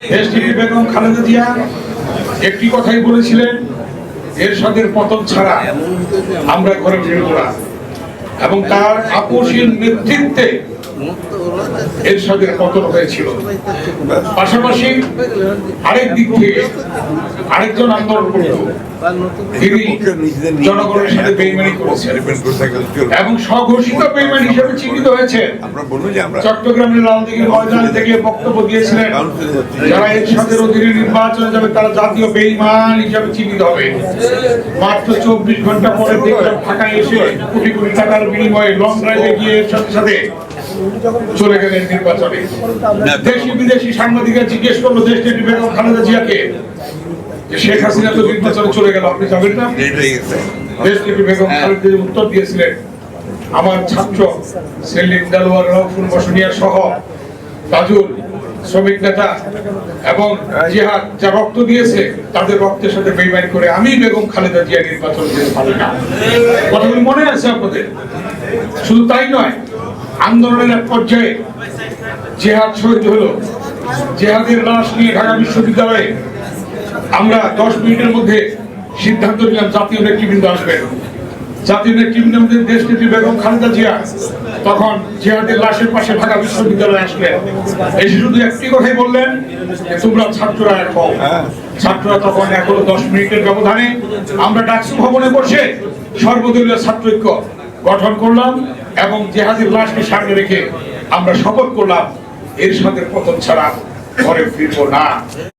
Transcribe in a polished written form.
দেশটির বেগম খালেদা জিয়া একটি কথাই বলেছিলেন, এরশাদের পতন ছাড়া আমরা ঘরে ফিরব না। এবং তার আপোষহীন নেতৃত্বে এরশাদের পতন হয়েছিল। পাশাপাশি আরেক দিক থেকে আরেকজন আন্দোলন করত, তিনি জনগণের সাথে বেইমানি করেছেন এবং স্বঘোষিত বেইমান হিসেবে চিহ্নিত হয়েছে। চট্টগ্রামের লালদিঘির ময়দান থেকে বক্তব্য দিয়েছিলেন, যারা এরশাদের অধীনে নির্বাচনে যাবে তারা জাতীয় বেইমান হিসেবে চিহ্নিত হবে। মাত্র 24 ঘন্টা পরে দেখলাম ঢাকায় এসে কোটি কোটি টাকার বিনিময়ে লং ড্রাইভে গিয়ে এরশাদের সাথে চলে গেলেন নির্বাচনে। দেশি বিদেশি সাংবাদিকরা জিজ্ঞেস করলো দেশটির বেগম খালেদা জিয়াকে, শেখ হাসিনা তো নির্বাচনে চলে গেল, আপনি যাবেন না? দেশটির বেগম খালেদা জিয়া উত্তর দিয়েছিলেন, আমার ছাত্র সেলিম দেলোয়ার, রওফুল বসুনিয়া সহ তাজুল, শ্রমিক নেতা এবং জিহাদ যা রক্ত দিয়েছে তাদের রক্তের সাথে বেইমানি করে আমি বেগম খালেদা জিয়া নির্বাচন দিতে পারি না। কথাগুলো মনে আছে আপনাদের? শুধু তাই নয়, আন্দোলনের এক পর্যায়ে জিহাদ শহীদ হলো। জিহাদের লাশ নিয়ে ঢাকা বিশ্ববিদ্যালয়ে আমরা 10 মিনিটের মধ্যে সিদ্ধান্ত নিলাম জাতীয় নেতৃবৃন্দ আসবেন। জাতীয় নেতৃবৃন্দের মধ্যে দেশ নেত্রী বেগম খালেদা জিয়া তখন জিহাদের লাশের পাশে ঢাকা বিশ্ববিদ্যালয়ে আসলেন। এসে শুধু একটি কথাই বললেন, তোমরা ছাত্ররা এক হও। ছাত্ররা তখন এখনো 10 মিনিটের ব্যবধানে আমরা ডাকসু ভবনে বসে সর্বদলীয় ছাত্রৈক্য গঠন করলাম এবং জিহাদের লাশকে সামনে রেখে আমরা শপথ করলাম, এরশাদের পতন ছাড়া ঘরে ফিরবো না।